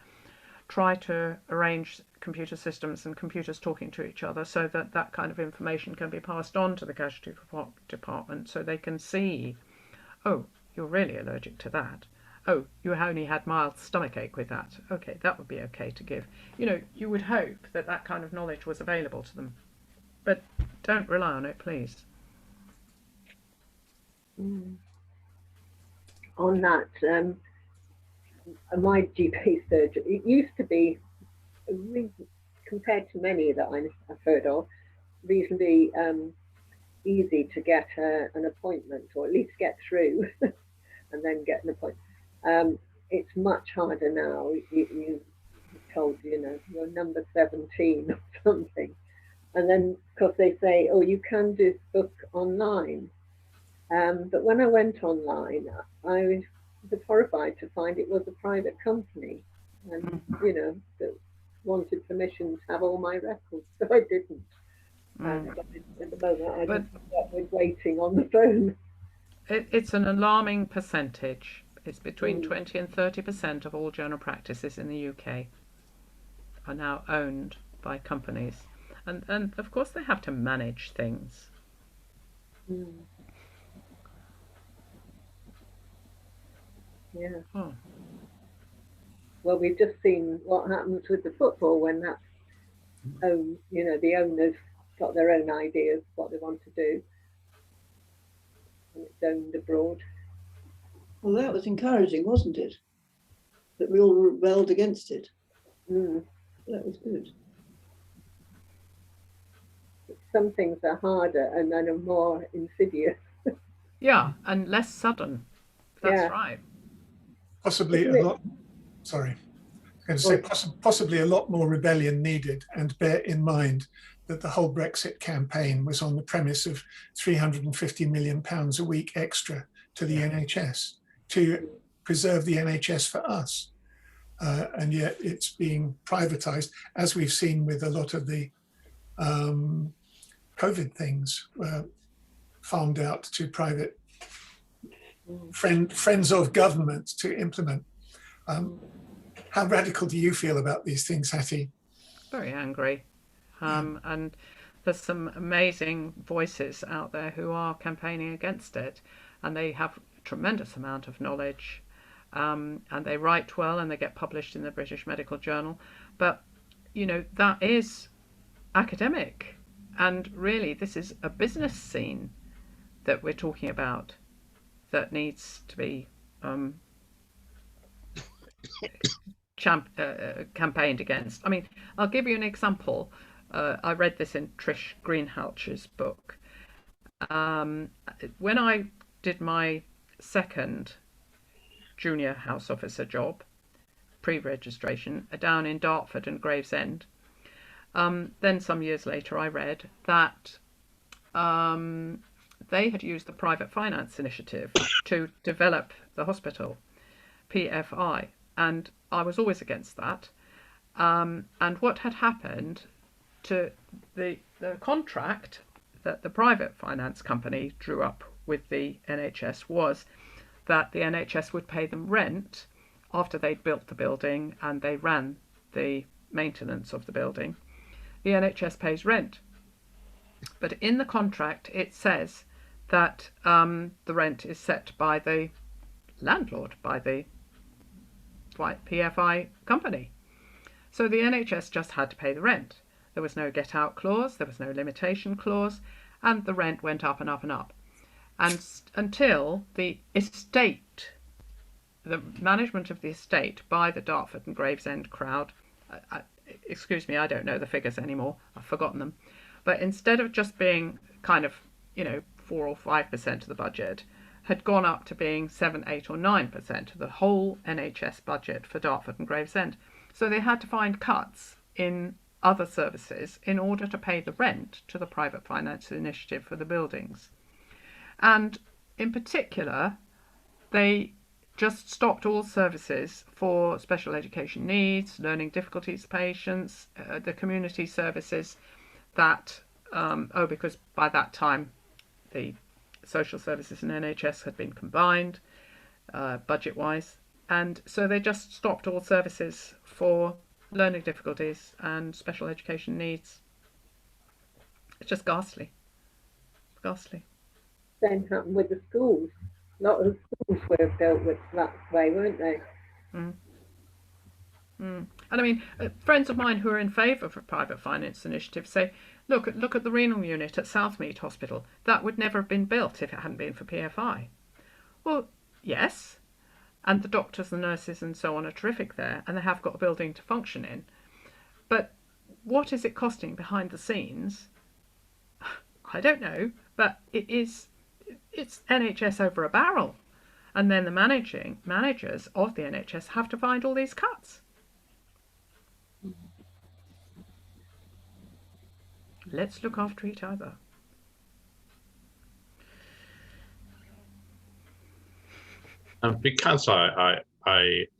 try to arrange computer systems and computers talking to each other so that that kind of information can be passed on to the casualty department so they can see, oh, you're really allergic to that. Oh, you only had mild stomachache with that. Okay, that would be okay to give. You would hope that that kind of knowledge was available to them. But don't rely on it, please. On that, my GP surgery, it used to be, compared to many that I've heard of, reasonably easy to get an appointment, or at least get through and then get an appointment. It's much harder now. You told, you're number 17 or something. And then, because they say, oh, you can do book online. But when I went online, I was horrified to find it was a private company and, that wanted permission to have all my records. So I didn't. At the moment, I just stuck with waiting on the phone. It's an alarming percentage. It's between 20 and 30% of all general practices in the UK are now owned by companies. And of course they have to manage things. Yeah. Oh. Well, we've just seen what happens with the football when that's the owners got their own ideas what they want to do, and it's owned abroad. Well, that was encouraging, wasn't it? That we all rebelled against it. That was good. Some things are harder and then are more insidious. Yeah, and less sudden. That's right. Possibly a lot. Sorry, I was going to say possibly a lot more rebellion needed, and bear in mind that the whole Brexit campaign was on the premise of £350 million a week extra to the NHS to preserve the NHS for us. And yet it's being privatized, as we've seen with a lot of the COVID things, farmed out to private friends of government to implement. How radical do you feel about these things, Hattie? Very angry. And there's some amazing voices out there who are campaigning against it, and they have a tremendous amount of knowledge, and they write well, and they get published in the British Medical Journal. But, you know, that is academic, and really this is a business scene that we're talking about that needs to be campaigned against. I mean, I'll give you an example. I read this in Trish Greenhalgh's book. When I did my second junior house officer job, pre-registration, down in Dartford and Gravesend, then some years later I read that they had used the Private Finance Initiative to develop the hospital, PFI, and I was always against that. And what had happened to the contract that the private finance company drew up with the NHS was that the NHS would pay them rent after they'd built the building and they ran the maintenance of the building. The NHS pays rent. But in the contract it says that the rent is set by the landlord, by the PFI company. So the NHS just had to pay the rent. There was no get out clause, there was no limitation clause, and the rent went up and up and up. And until the estate, the management of the estate by the Dartford and Gravesend crowd, excuse me, I don't know the figures anymore, I've forgotten them, but instead of just being kind of, you know, 4 or 5% of the budget, had gone up to being 7, 8 or 9% of the whole NHS budget for Dartford and Gravesend. So they had to find cuts in other services in order to pay the rent to the Private Finance Initiative for the buildings. And in particular, they just stopped all services for special education needs, learning difficulties patients, the community services that, because by that time the social services and NHS had been combined budget-wise, and so they just stopped all services for learning difficulties and special education needs. It's just ghastly. Ghastly. Same happened with the schools. A lot of schools were built with that way, weren't they? And I mean, friends of mine who are in favour of a private finance initiative say, look at the renal unit at Southmead Hospital. That would never have been built if it hadn't been for PFI. Well, yes, and the doctors and nurses and so on are terrific there, and they have got a building to function in. But what is it costing behind the scenes? I don't know, but it's NHS over a barrel. And then the managers of the NHS have to find all these cuts. Let's look after each other. Because I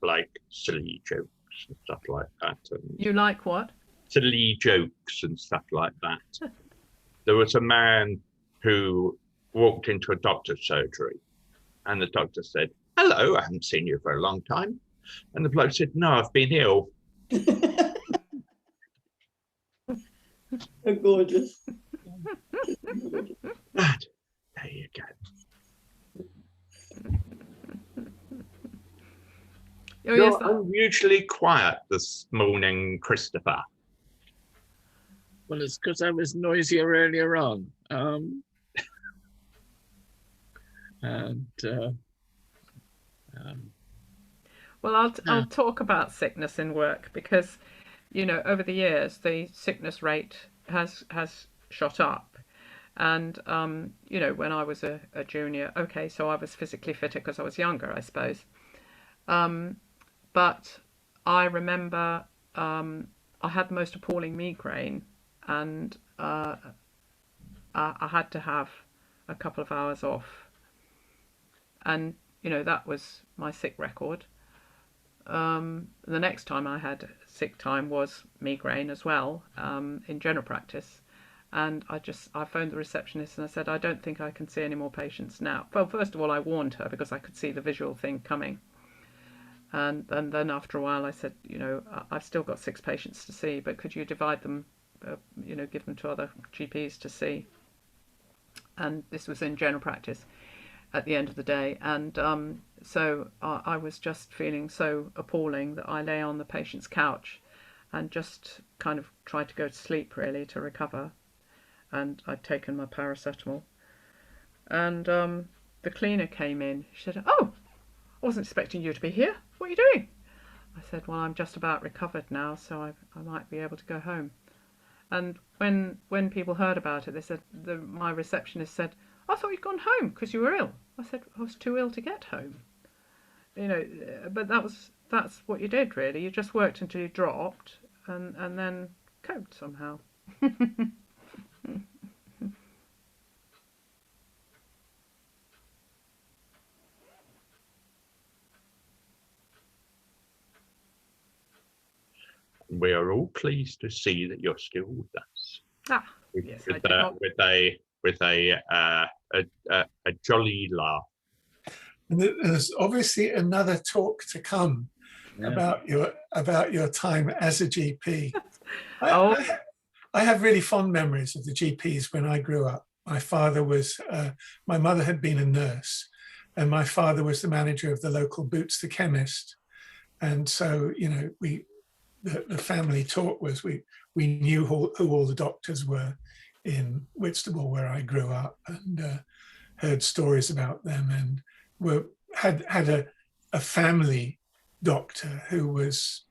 like silly jokes and stuff like that. And You like what? silly jokes and stuff like that. There was a man who walked into a doctor's surgery, and the doctor said, "Hello, I haven't seen you for a long time." And the bloke said, "No, I've been ill." Oh, gorgeous. But there you go. Oh, You're yes, unusually quiet this morning, Christopher. Well, it's because I was noisier earlier on. Well, I'll talk about sickness in work because, you know, over the years the sickness rate has shot up, and you know, when I was a junior, okay, so I was physically fitter because I was younger, I suppose. But I remember I had the most appalling migraine, and I had to have a couple of hours off, and you know, that was my sick record. The next time I had sick time was migraine as well, in general practice, and I phoned the receptionist and I said, I don't think I can see any more patients now. Well, first of all, I warned her because I could see the visual thing coming, And then after a while I said, I've still got 6 patients to see, but could you divide them, give them to other GPs to see? And this was in general practice at the end of the day. And so I was just feeling so appalling that I lay on the patient's couch and just kind of tried to go to sleep, really, to recover. And I'd taken my paracetamol. And the cleaner came in. She said, "Oh, I wasn't expecting you to be here. What are you doing?" I said, "Well, I'm just about recovered now, so I might be able to go home." And when people heard about it, they said, my receptionist said, "I thought you'd gone home because you were ill." I said, "I was too ill to get home." But that's what you did, really. You just worked until you dropped and then coped somehow. We are all pleased to see that you're still with us. Yes, I did not. With a jolly laugh. And there's obviously another talk to come about your time as a GP. I have really fond memories of the GPs when I grew up. My father was, my mother had been a nurse, and my father was the manager of the local Boots the chemist. And so, the family talk was we knew who all the doctors were in Whitstable, where I grew up, and heard stories about them, and had a family doctor who was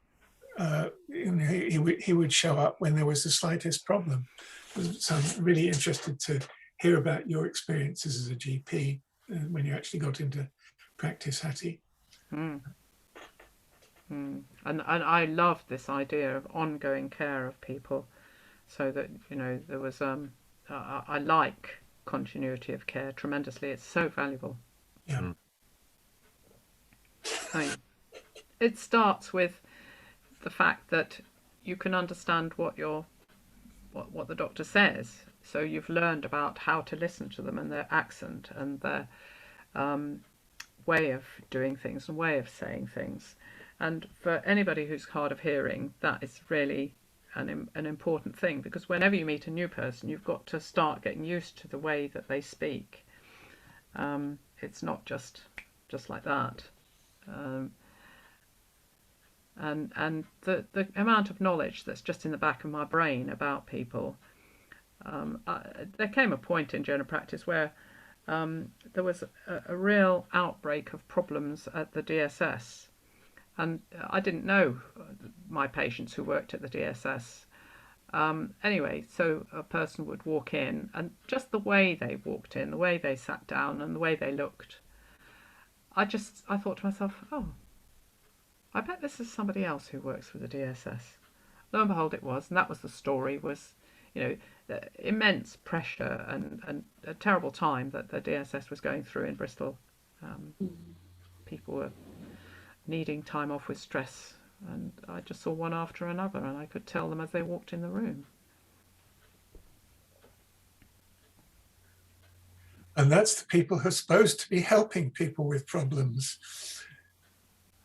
he would show up when there was the slightest problem. So I'm really interested to hear about your experiences as a GP when you actually got into practice, Hattie. And I love this idea of ongoing care of people, so that there was I like continuity of care tremendously. It's so valuable. Yeah. It starts with the fact that you can understand what the doctor says, so you've learned about how to listen to them and their accent and their way of doing things and way of saying things. And for anybody who's hard of hearing, that is really an important thing, because whenever you meet a new person, you've got to start getting used to the way that they speak. It's not just like that. And the amount of knowledge that's just in the back of my brain about people. There came a point in general practice where there was a real outbreak of problems at the DSS. And I didn't know my patients who worked at the DSS. Anyway, so a person would walk in, and just the way they walked in, the way they sat down, and the way they looked, I thought to myself, oh, I bet this is somebody else who works for the DSS. Lo and behold, it was, and that was the story, was, the immense pressure and a terrible time that the DSS was going through in Bristol. People were needing time off with stress, and I just saw one after another, and I could tell them as they walked in the room. And that's the people who are supposed to be helping people with problems.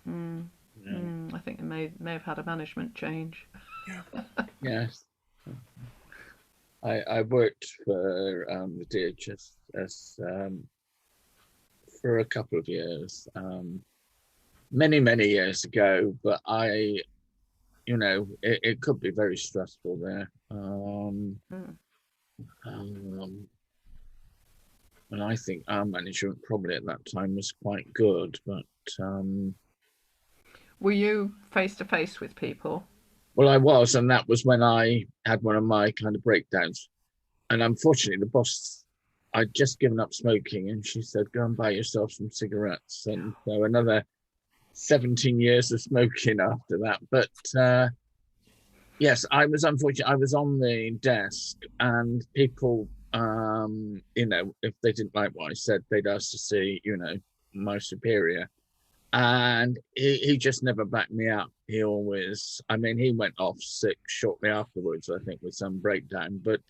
I think they may have had a management change. Yeah. Yes. I worked for the DHS for a couple of years, many years ago, but it could be very stressful there. And I think our management probably at that time was quite good, but were you face to face with people? Well, I was, and that was when I had one of my kind of breakdowns. And unfortunately, the boss, I'd just given up smoking, and she said, "Go and buy yourself some cigarettes." And so another 17 years of smoking after that. But yes, I was unfortunate. I was on the desk, and people, if they didn't like what I said, they'd ask to see, my superior. And he just never backed me up. He always, he went off sick shortly afterwards, I think, with some breakdown, but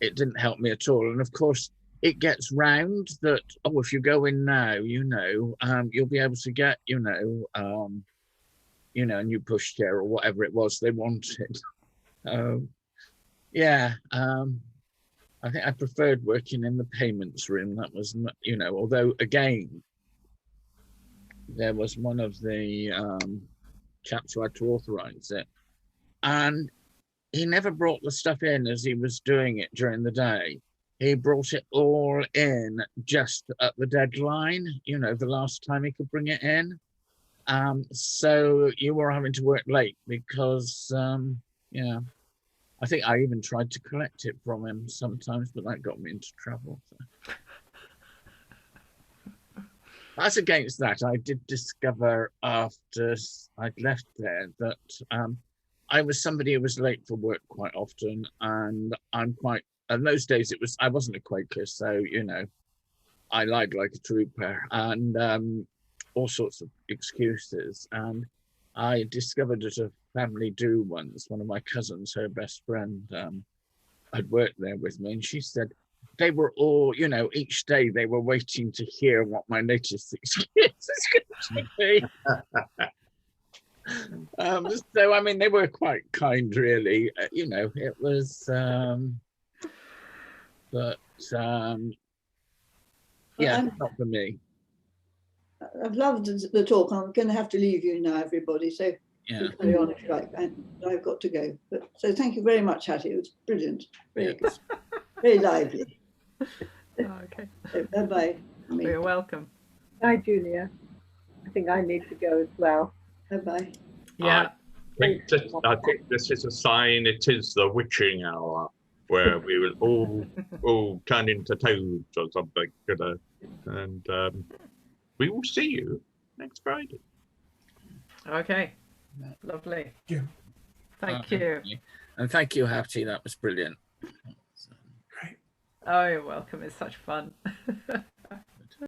it didn't help me at all. And of course, it gets round that, oh, if you go in now, you know, you'll be able to get, you know, a new pushchair or whatever it was they wanted. Yeah, I think I preferred working in the payments room. That was, you know, although again, there was one of the chaps who had to authorize it, and he never brought the stuff in as he was doing it during the day. He brought it all in just at the deadline, you know, the last time he could bring it in. So you were having to work late because, yeah, I think I even tried to collect it from him sometimes, but that got me into trouble. So. As against that, I did discover after I'd left there that I was somebody who was late for work quite often, and in those days I wasn't a Quaker, so, you know, I lied like a trooper and all sorts of excuses. And I discovered at a family do once, one of my cousins, her best friend, had worked there with me, and she said they were all, you know, each day they were waiting to hear what my latest excuse is going to be. So, I mean, they were quite kind, really. You know, it was, but yeah, not for me. I've loved the talk. I'm going to have to leave you now, everybody. So Yeah. carry on if you like. And I've got to go. But so thank you very much, Hattie. It was brilliant. Very good. Very lively. Okay. So, bye-bye. You're welcome. Bye, Julia. I think I need to go as well. Bye-bye. Yeah. I think this is a sign it is the witching hour, where we will all turn into toads or something, you know. And we will see you next Friday. Okay. Lovely. Yeah. Thank you. And thank you, Hattie. That was brilliant. Oh, you're welcome. It's such fun.